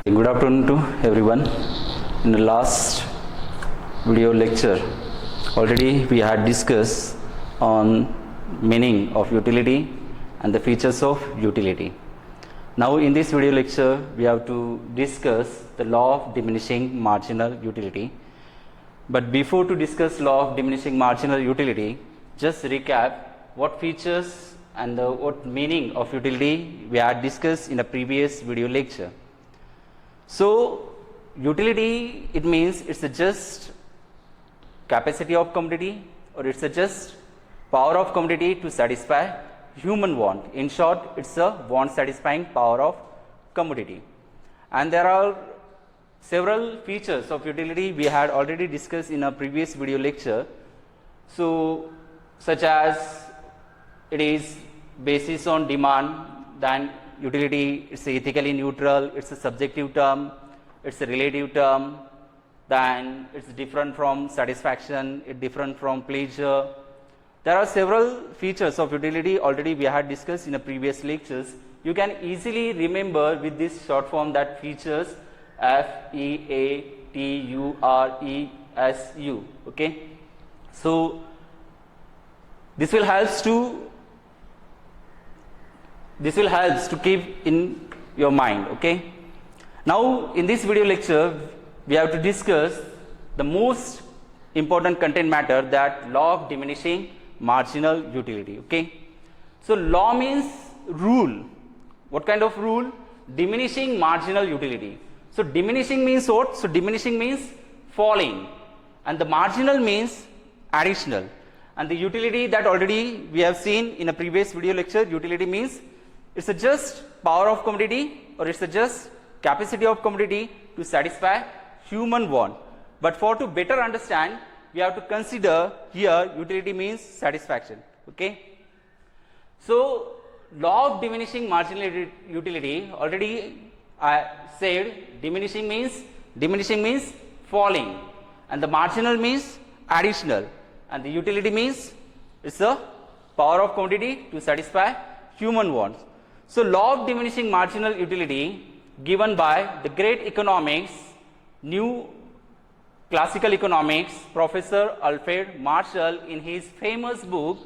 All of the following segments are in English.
Good afternoon to everyone. In the last video lecture, already we had discussed on meaning of utility and the features of utility. Now in this video lecture, we have to discuss the law of diminishing marginal utility. But before to discuss law of diminishing marginal utility, just recap what features and what meaning of utility we had discussed in a previous video lecture. So utility, it means it's a just capacity of commodity, or it's a just power of commodity to satisfy human want. In short, it's a want satisfying power of commodity. And there are several features of utility we had already discussed in a previous video lecture. So such as it is basis on demand, then utility, it's ethically neutral, it's a subjective term, it's a relative term, then it's different from satisfaction, it's different from pleasure. There are several features of utility already we had discussed in the previous lectures. You can easily remember with this short form that features FEATURESU. Okay, so this will help to keep in your mind. Okay, now in this video lecture we have to discuss the most important content matter, that law of diminishing marginal utility. Okay, so law means rule. What kind of rule? Diminishing marginal utility. So diminishing means what? So diminishing means falling, and the marginal means additional. And the utility that already we have seen in a previous video lecture, utility means it's a just power of commodity, or it's a just capacity of commodity to satisfy human want. But for to better understand, we have to consider here utility means satisfaction. Okay, so law of diminishing marginal utility, already I said diminishing means falling, and the marginal means additional, and the utility means it's a power of commodity to satisfy human wants. So law of diminishing marginal utility given by the great economics, new classical economics, Professor Alfred Marshall, in his famous book,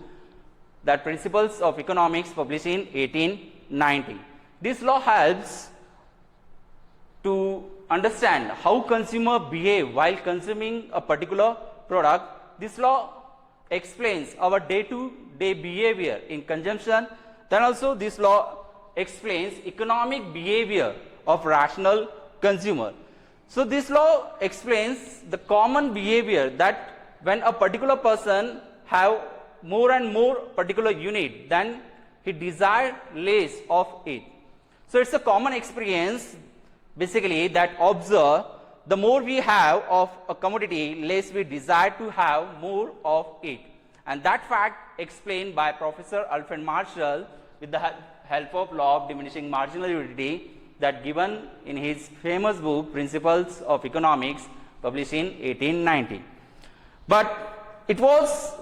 that Principles of Economics, published in 1890. This law helps to understand how consumer behave while consuming a particular product. This law explains our day-to-day behavior in consumption. Then also this law explains economic behavior of rational consumer. So this law explains the common behavior that when a particular person have more and more particular unit, then he desire less of it. So it's a common experience basically that observe the more we have of a commodity, less we desire to have more of it. And that fact explained by Professor Alfred Marshall with the help of law of diminishing marginal utility, that given in his famous book Principles of Economics, published in 1890. But it was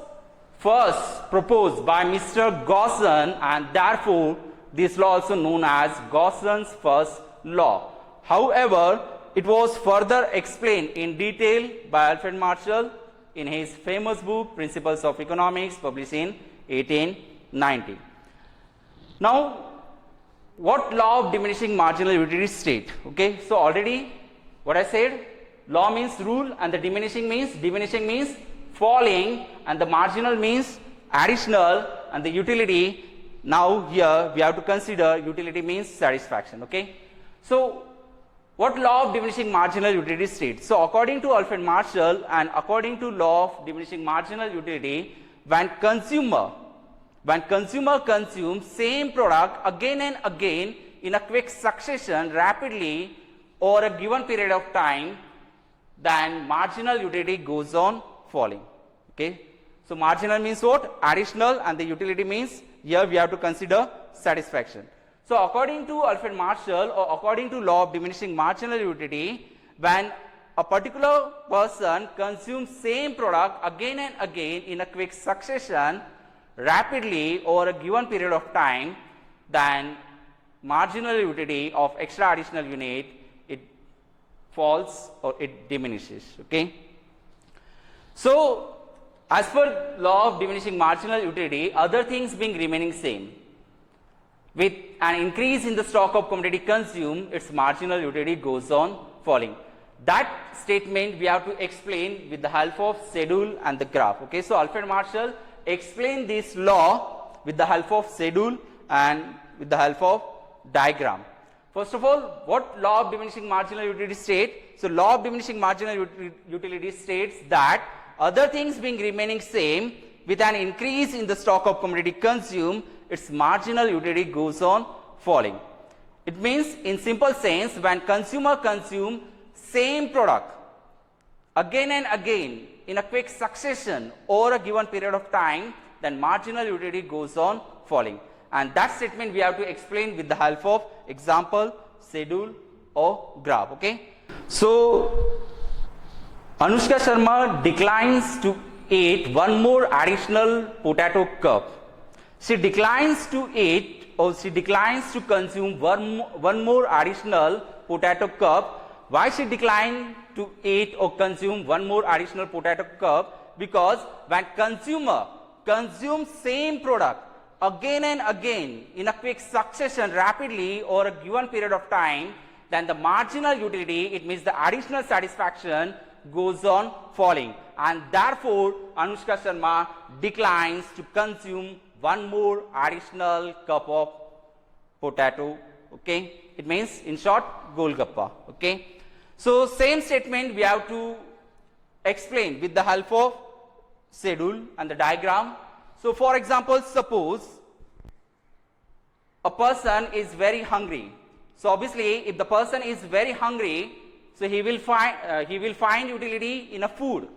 first proposed by Mr. Gaussen, and therefore this law also known as Gaussen's first law. However, it was further explained in detail by Alfred Marshall in his famous book Principles of Economics, published in 1890. Now, what law of diminishing marginal utility state? Okay, so already what I said, law means rule, and the diminishing means falling, and the marginal means additional, and the utility, now here we have to consider utility means satisfaction. Okay, so what law of diminishing marginal utility state? So according to Alfred Marshall and according to law of diminishing marginal utility, when consumer consumes same product again and again in a quick succession rapidly over a given period of time, then marginal utility goes on falling. Okay, so marginal means what? Additional, and the utility means here we have to consider satisfaction. So according to Alfred Marshall, or according to law of diminishing marginal utility, when a particular person consumes same product again and again in a quick succession rapidly over a given period of time, then marginal utility of extra additional unit, it falls or it diminishes. Okay. So, as per law of diminishing marginal utility, other things being remaining same, with an increase in the stock of commodity consumed, its marginal utility goes on falling. That statement we have to explain with the help of schedule and the graph. Okay, so Alfred Marshall explained this law with the help of schedule and with the help of diagram. First of all, what law of diminishing marginal utility states? So, law of diminishing marginal utility states that other things being remaining same, with an increase in the stock of commodity consumed, its marginal utility goes on falling. It means, in simple sense, when consumer consume same product again and again in a quick succession over a given period of time, then marginal utility goes on falling. And that statement we have to explain with the help of example, schedule or graph. Okay. So, Anushka Sharma declines to eat one more additional potato cup. She declines to eat, or she declines to consume one more additional potato cup. Why she declined to eat or consume one more additional potato cup? Because when consumer consumes same product again and again in a quick succession rapidly over a given period of time, then the marginal utility, it means the additional satisfaction, goes on falling, and therefore Anushka Sharma declines to consume one more additional cup of potato. Okay, it means in short Golgappa. Okay, so same statement we have to explain with the help of schedule and the diagram. So, for example, suppose a person is very hungry. So, obviously, if the person is very hungry, so he will find utility in a food.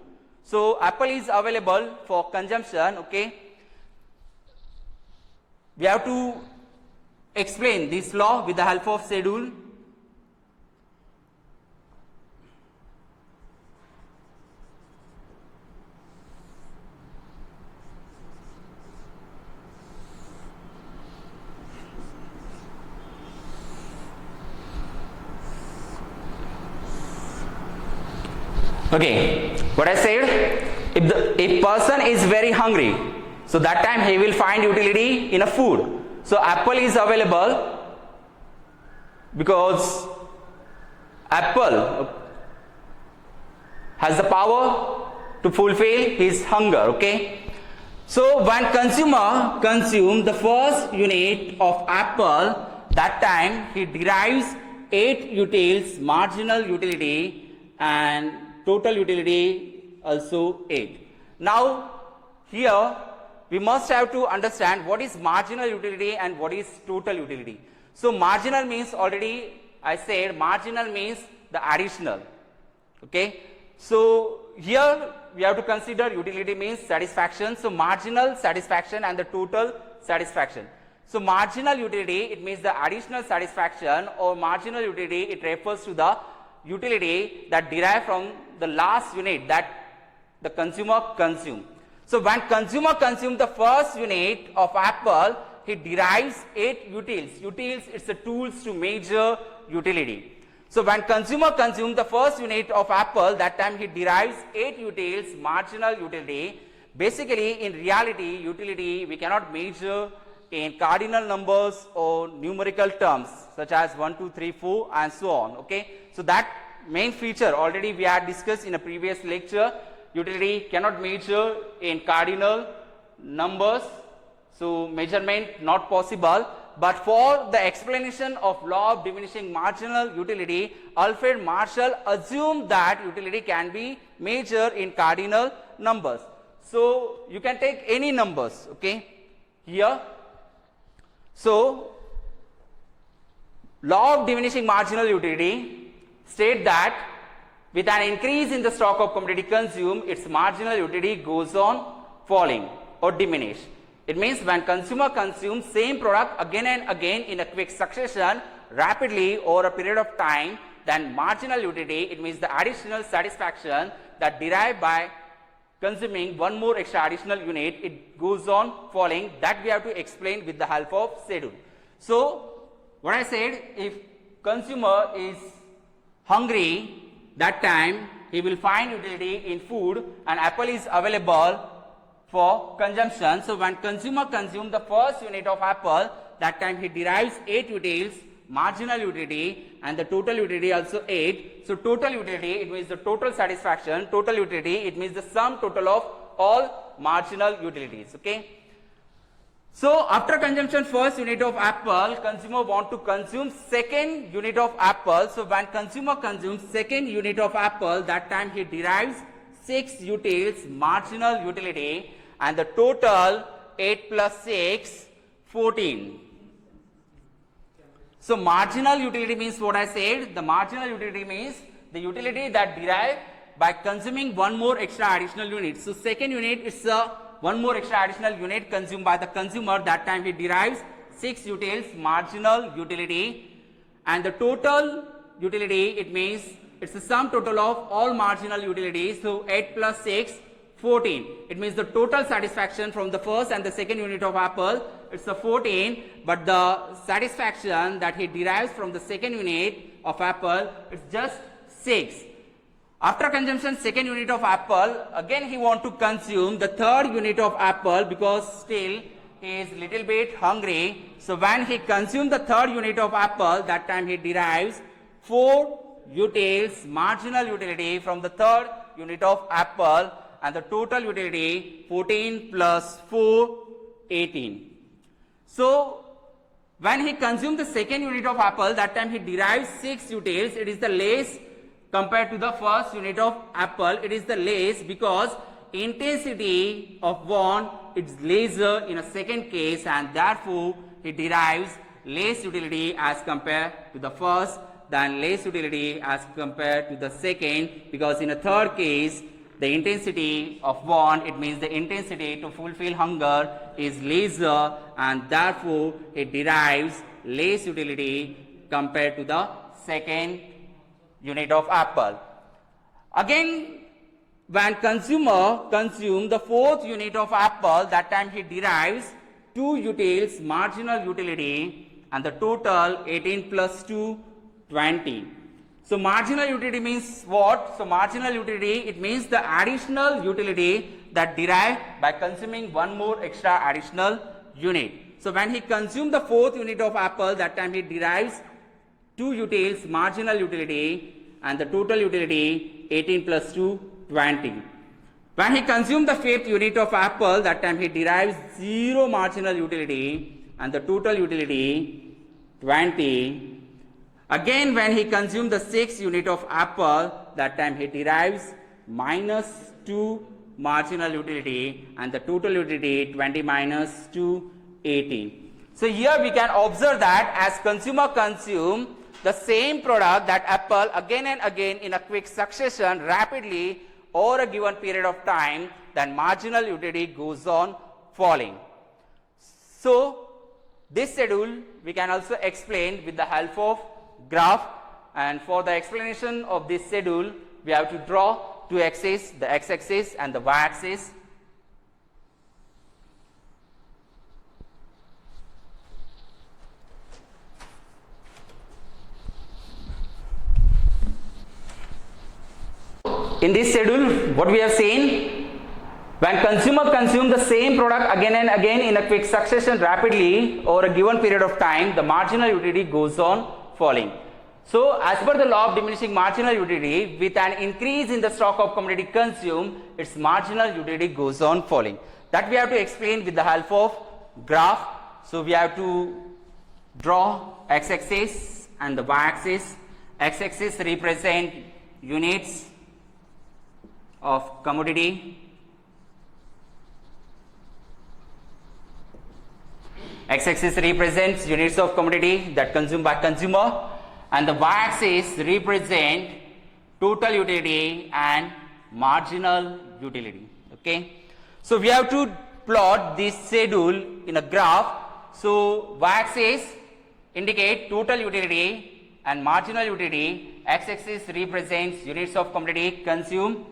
So, apple is available for consumption. Okay, we have to explain this law with the help of schedule. Okay, what I said, if person is very hungry, so that time he will find utility in a food. So apple is available because apple has the power to fulfill his hunger. Okay, so when consumer consume the first unit of apple, that time he derives 8 utils, marginal utility and total utility also 8. Now here we must have to understand what is marginal utility and what is total utility. So marginal means, already I said, marginal means the additional. Okay, so here we have to consider utility means satisfaction. So marginal satisfaction and the total satisfaction. So marginal utility, it means the additional satisfaction, or marginal utility, it refers to the utility that derive from the last unit that the consumer consume. So when consumer consume the first unit of apple, he derives 8 utils. Utils, it's the tools to measure utility. So when consumer consume the first unit of apple, that time he derives 8 utils, marginal utility. Basically, in reality, utility we cannot measure in cardinal numbers or numerical terms such as 1, 2, 3, 4 and so on. Okay, so that main feature already we had discussed in a previous lecture. Utility cannot measure in cardinal numbers, so measurement not possible. But for the explanation of law of diminishing marginal utility, Alfred Marshall assumed that utility can be measured in cardinal numbers. So you can take any numbers. Okay, here. So law of diminishing marginal utility state that with an increase in the stock of commodity consumed, its marginal utility goes on falling or diminish. It means when consumer consumes same product again and again in a quick succession rapidly over a period of time, then marginal utility, it means the additional satisfaction that derived by consuming one more extra additional unit, it goes on falling. That we have to explain with the help of schedule. So what I said, if consumer is hungry that time he will find utility in food, and apple is available for consumption. So when consumer consumes the first unit of apple, that time he derives 8 utils, marginal utility, and the total utility also 8. So total utility, it means the total satisfaction. Total utility, it means the sum total of all marginal utilities. Okay. So after consumption first unit of apple, consumer want to consume second unit of apple. So when consumer consumes second unit of apple, that time he derives 6 utils, marginal utility, and the total 8 plus 6, 14. So marginal utility means what I said. The marginal utility means the utility that derived by consuming one more extra additional unit. So second unit is one more extra additional unit consumed by the consumer. That time he derives 6 utils, marginal utility, and the total utility, it means it's the sum total of all marginal utilities. So 8 plus 6, 14. It means the total satisfaction from the first and the second unit of apple, it's a 14, but the satisfaction that he derives from the second unit of apple, it's just 6. After consumption second unit of apple, again he want to consume the third unit of apple because still he is little bit hungry. So when he consumes the third unit of apple, that time he derives 4 utils, marginal utility from the third unit of apple, and the total utility 14 plus 4, 18. So when he consumes the second unit of apple, that time he derives 6 utils. It is the less compared to the first unit of apple. It is the less because intensity of one is lesser in a second case, and therefore he derives less utility as compared to the first than less utility as compared to the second, because in a third case the intensity of one, it means the intensity to fulfill hunger is lesser, and therefore it derives less utility compared to the second unit of apple. Again, when consumer consumes the fourth unit of apple, that time he derives 2 utils, marginal utility, and the total 18 plus 2, 20. So marginal utility means what? So marginal utility, it means the additional utility that derived by consuming one more extra additional unit. So when he consumes the fourth unit of apple, that time he derives 2 utils, marginal utility, and the total utility 18 plus 2, 20. When he consumes the fifth unit of apple, that time he derives 0 marginal utility and the total utility 20. Again, when he consumes the sixth unit of apple, that time he derives minus 2 marginal utility and the total utility 20 minus 2, 18. So here we can observe that as consumer consume the same product, that apple, again and again in a quick succession rapidly over a given period of time, then marginal utility goes on falling. So this schedule we can also explain with the help of graph, and for the explanation of this schedule we have to draw 2 axes, the x-axis and the y-axis. In this schedule, what we have seen, when consumer consume the same product again and again in a quick succession rapidly over a given period of time, the marginal utility goes on falling. So as per the law of diminishing marginal utility, with an increase in the stock of commodity consumed, its marginal utility goes on falling. That we have to explain with the help of graph. So we have to draw x-axis and the y-axis. X-axis represent units of commodity, x-axis represents units of commodity that consumed by consumer, and the y-axis represent total utility and marginal utility. Okay, so we have to plot this schedule in a graph. So y-axis indicate total utility and marginal utility, x-axis represents units of commodity consumed.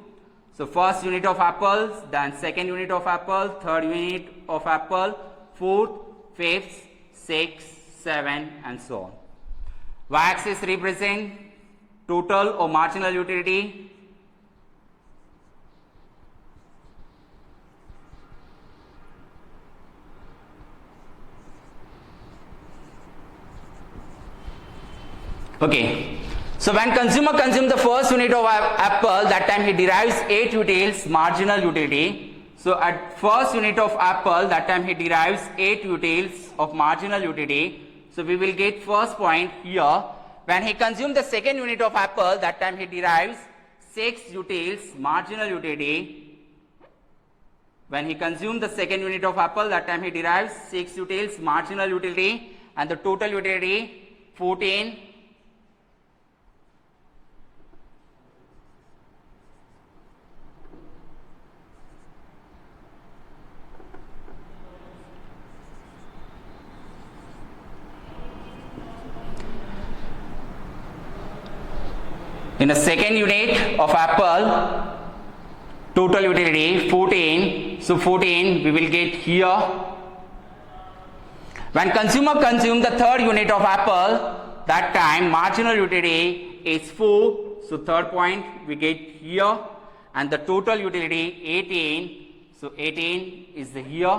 So first unit of apples, then second unit of apple, third unit of apple, fourth, fifth, sixth, seventh, and so on. Y-axis represent total or marginal utility. Okay, so when consumer consumes the first unit of apple, that time he derives 8 utils marginal utility. So at first unit of apple, that time he derives 8 utils of marginal utility. So we will get first point here. When he consumes the second unit of apple, that time he derives 6 utils marginal utility. When he consumes the second unit of apple, that time he derives 6 utils marginal utility, and the total utility 14. In the second unit of apple, total utility 14. So 14 we will get here. When consumer consumes the third unit of apple, that time marginal utility is 4. So third point we get here, and the total utility 18. So 18 is here.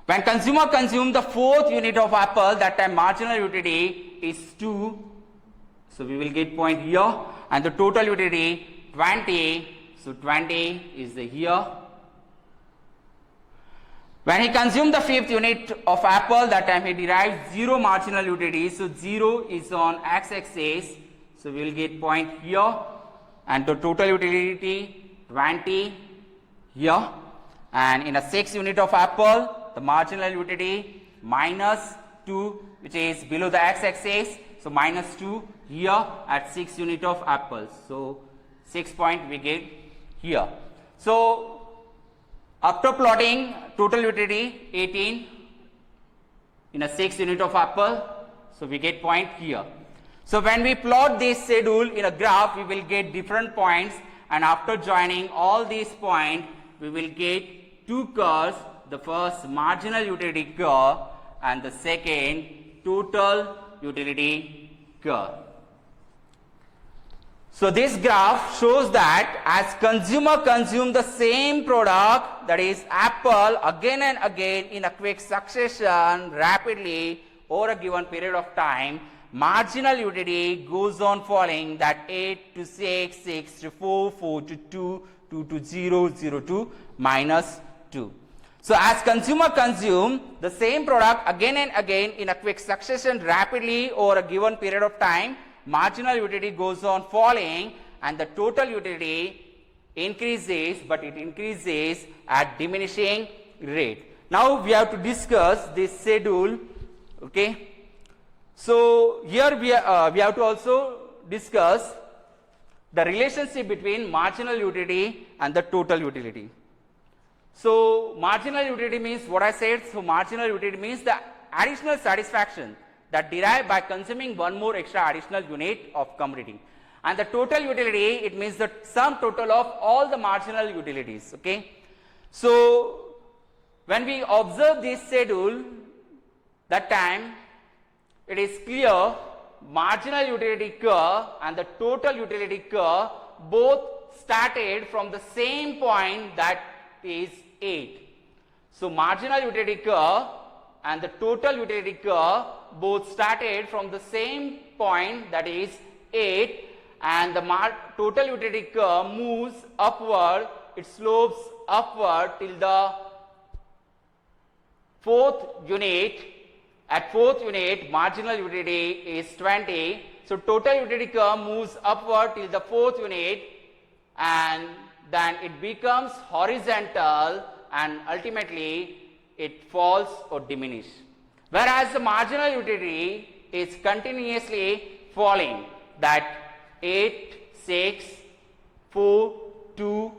When consumer consumes the fourth unit of apple, that time marginal utility is 2. So we will get point here, and the total utility 20. So 20 is here. When he consumes the fifth unit of apple, that time he derives 0 marginal utility. So 0 is on x-axis. So we will get point here, and the total utility 20 here. And in a sixth unit of apple, the marginal utility minus 2, which is below the x-axis. So minus 2 here at 6 unit of apples. So 6 point we get here. So after plotting total utility 18 in a 6 unit of apple, so we get point here. So when we plot this schedule in a graph, we will get different points, and after joining all these points, we will get 2 curves. The first marginal utility curve, and the second total utility curve. So this graph shows that as consumer consume the same product, that is apple, again and again in a quick succession rapidly over a given period of time, marginal utility goes on falling, that 8 to 6, 6 to 4, 4 to 2, 2 to 0, 0 to minus 2. So as consumer consume the same product again and again in a quick succession rapidly over a given period of time, marginal utility goes on falling, and the total utility increases, but it increases at diminishing rate. Now we have to discuss this schedule. Okay. So here we have to also discuss the relationship between marginal utility and the total utility. So marginal utility means what I said. So marginal utility means the additional satisfaction that derived by consuming one more extra additional unit of commodity. And the total utility, it means the sum total of all the marginal utilities. Okay. So when we observe this schedule, that time it is clear marginal utility curve and the total utility curve both started from the same point, that is 8. So marginal utility curve and the total utility curve both started from the same point, that is 8, and the total utility curve moves upward, it slopes upward till the fourth unit. At fourth unit, marginal utility is 20. So total utility curve moves upward till the fourth unit, and then it becomes horizontal, and ultimately it falls or diminishes. Whereas the marginal utility is continuously falling, that 8, 6, 4, 2,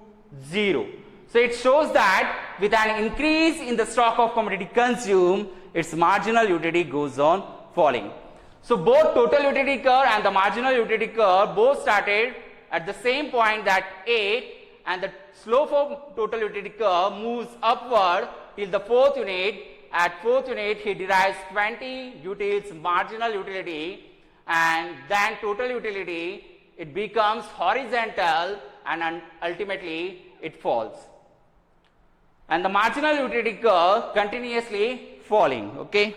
0. So it shows that with an increase in the stock of commodity consumed, its marginal utility goes on falling. So both total utility curve and the marginal utility curve both started at the same point, that 8, and the slope of total utility curve moves upward till the fourth unit. At fourth unit, he derives 20 utils marginal utility, and then total utility, it becomes horizontal and ultimately it falls. And the marginal utility curve continuously falling, okay.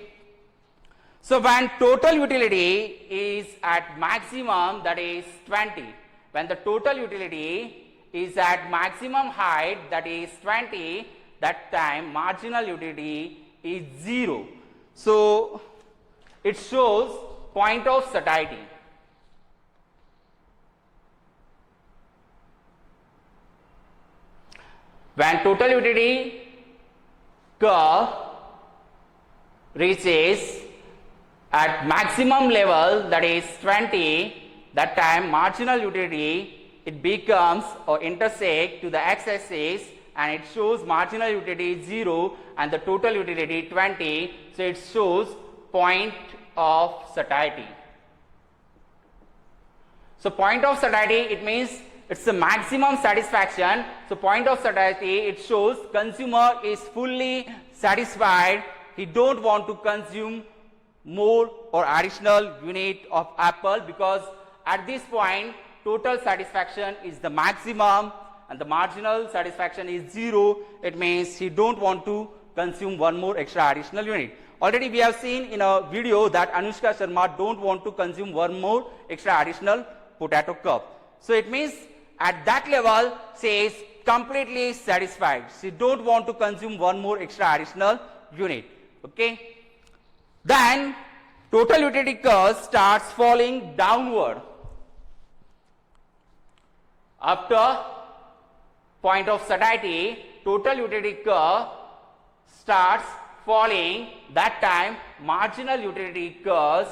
So when total utility is at maximum, that is 20, when the total utility is at maximum height, that is 20, that time marginal utility is 0. So it shows point of satiety. When total utility curve reaches at maximum level, that is 20, that time marginal utility, it becomes or intersect to the x-axis, and it shows marginal utility 0 and the total utility 20. So it shows point of satiety. So point of satiety, it means it's the maximum satisfaction. So point of satiety, it shows consumer is fully satisfied. He don't want to consume more or additional unit of apple, because at this point total satisfaction is the maximum and the marginal satisfaction is 0. It means he don't want to consume one more extra additional unit. Already we have seen in a video that Anushka Sharma don't want to consume one more extra additional potato cup. So it means at that level she is completely satisfied. She don't want to consume one more extra additional unit. Okay. Then total utility curve starts falling downward. After point of satiety, total utility curve starts falling. That time marginal utility curves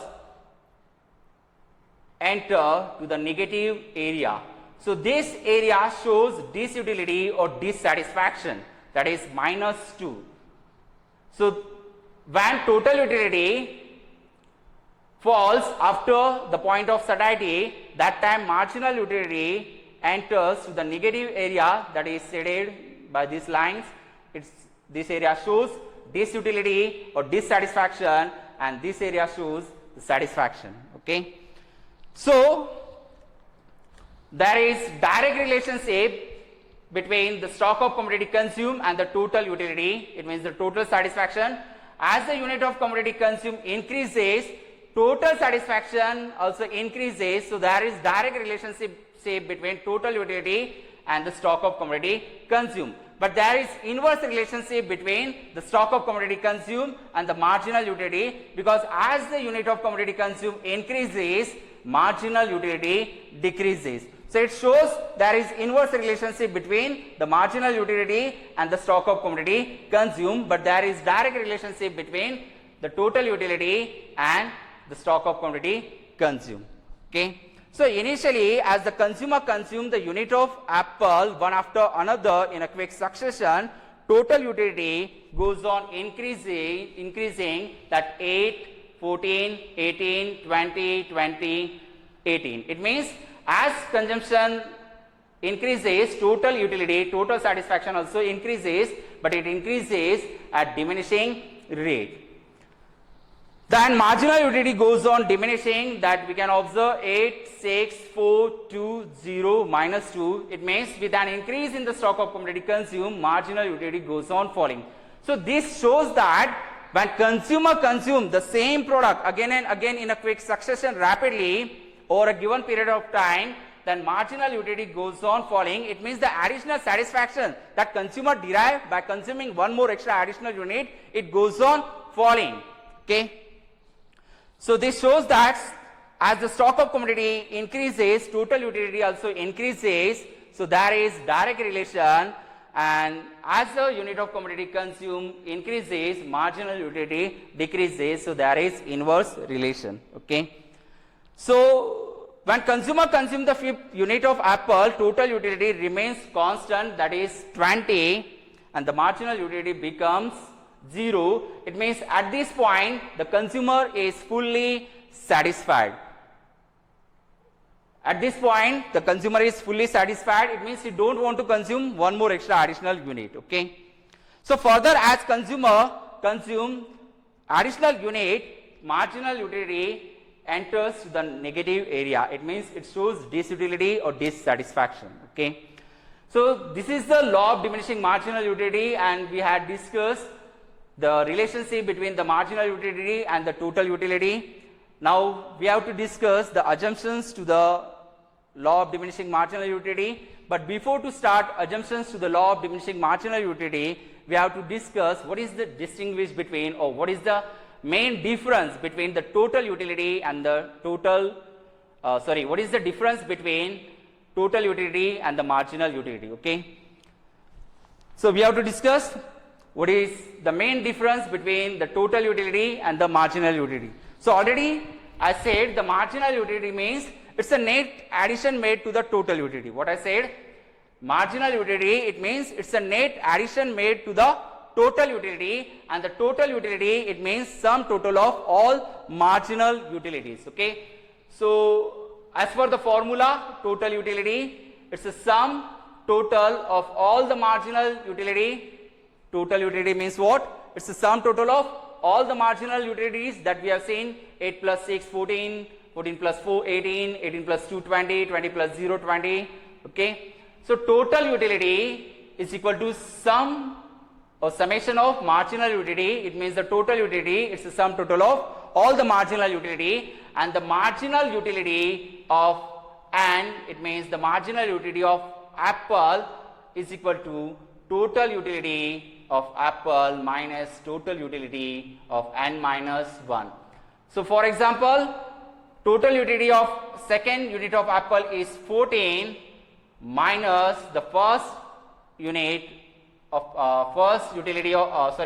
enter to the negative area. So this area shows disutility or dissatisfaction, that is -2. So when total utility falls after the point of satiety, that time marginal utility enters to the negative area, that is shaded by these lines. This area shows disutility or dissatisfaction, and this area shows the satisfaction. Okay. So there is direct relationship between the stock of commodity consumed and the total utility. It means the total satisfaction. As the unit of commodity consumed increases, total satisfaction also increases. So there is direct relationship between total utility and the stock of commodity consumed. But there is inverse relationship between the stock of commodity consumed and the marginal utility, because as the unit of commodity consumed increases, marginal utility decreases. So it shows there is inverse relationship between the marginal utility and the stock of commodity consumed, but there is direct relationship between the total utility and the stock of commodity consumed. Okay. So initially, as the consumer consumed the unit of apple one after another in a quick succession, total utility goes on increasing that 8, 14, 18, 20, 20, 18. It means as consumption increases, total utility, total satisfaction also increases, but it increases at diminishing rate. Then marginal utility goes on diminishing, that we can observe 8, 6, 4, 2, 0, -2. It means with an increase in the stock of commodity consumed, marginal utility goes on falling. So this shows that when consumer consume the same product again and again in a quick succession rapidly over a given period of time, then marginal utility goes on falling. It means the additional satisfaction that consumer derive by consuming one more extra additional unit, it goes on falling. Okay. So this shows that as the stock of commodity increases, total utility also increases. So there is direct relation, and as the unit of commodity consumed increases, marginal utility decreases. So there is inverse relation. Okay. So when consumer consumes the fifth unit of apple, total utility remains constant, that is 20, and the marginal utility becomes 0. It means at this point the consumer is fully satisfied. At this point the consumer is fully satisfied. It means he don't want to consume one more extra additional unit. Okay. So further, as consumer consume additional unit, marginal utility enters to the negative area. It means it shows disutility or dissatisfaction. Okay. So this is the law of diminishing marginal utility, and we had discussed the relationship between the marginal utility and the total utility. Now we have to discuss the assumptions to the law of diminishing marginal utility. But before to start assumptions to the law of diminishing marginal utility, we have to discuss what is the distinguish between, or what is the main difference between the total utility and the what is the difference between total utility and the marginal utility. Okay. So we have to discuss what is the main difference between the total utility and the marginal utility. So already I said the marginal utility means it's a net addition made to the total utility. What I said, marginal utility, it means it's a net addition made to the total utility, and the total utility, it means sum total of all marginal utilities. Okay. So as per the formula, total utility, it's a sum total of all the marginal utility. Total utility means what? It's the sum total of all the marginal utilities that we have seen: 8 plus 6, 14, 14 plus 4, 18, 18 plus 2, 20, 20 plus 0, 20. Okay. So total utility is equal to sum or summation of marginal utility. It means the total utility, it's the sum total of all the marginal utility, and the marginal utility of AND, it means the marginal utility of apple is equal to total utility of apple minus total utility of n minus 1. So for example, total utility of second unit of apple is 14 minus the first unit of first utility of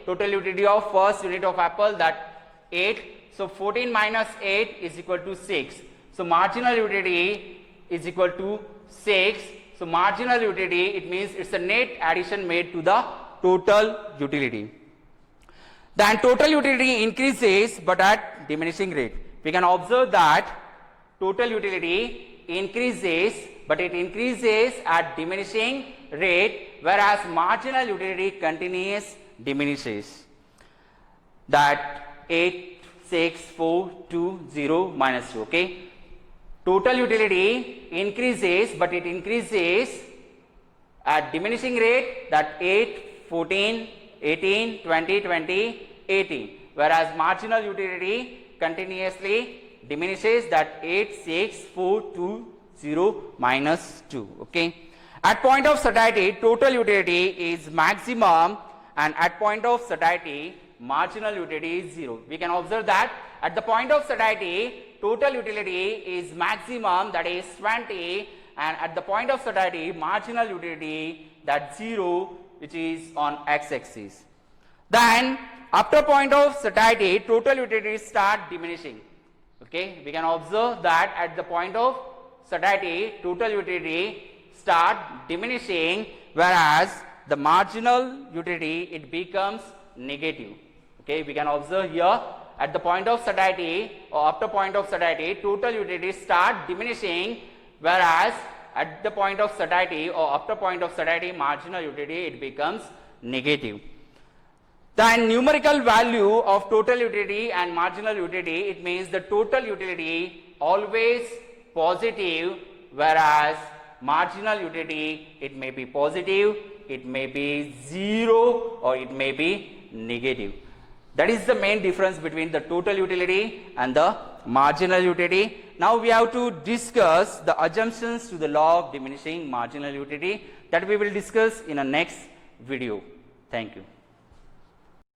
total utility of first unit of apple, that 8. So 14 minus 8 is equal to 6. So marginal utility is equal to 6. So marginal utility, it means it's a net addition made to the total utility. Then total utility increases but at diminishing rate. We can observe that total utility increases, but it increases at diminishing rate, whereas marginal utility continues diminishes. That 8, 6, 4, 2, 0, minus 2. Okay. Total utility increases, but it increases at diminishing rate, that 8, 14, 18, 20, 20, 18, whereas marginal utility continuously diminishes, that 8, 6, 4, 2, 0, minus 2. Okay. At point of satiety, total utility is maximum, and at point of satiety, marginal utility is 0. We can observe that at the point of satiety, total utility is maximum, that is 20, and at the point of satiety, marginal utility, that 0, which is on x-axis. Then after point of satiety, total utility start diminishing. Okay, we can observe that at the point of satiety, total utility start diminishing, whereas the marginal utility, it becomes negative. Okay, we can observe here at the point of satiety or after point of satiety, total utility start diminishing, whereas at the point of satiety or after point of satiety, marginal utility, it becomes negative. The numerical value of total utility and marginal utility, it means the total utility always positive, whereas marginal utility, it may be positive, it may be 0, or it may be negative. That is the main difference between the total utility and the marginal utility. Now we have to discuss the assumptions to the law of diminishing marginal utility, that we will discuss in a next video. Thank you.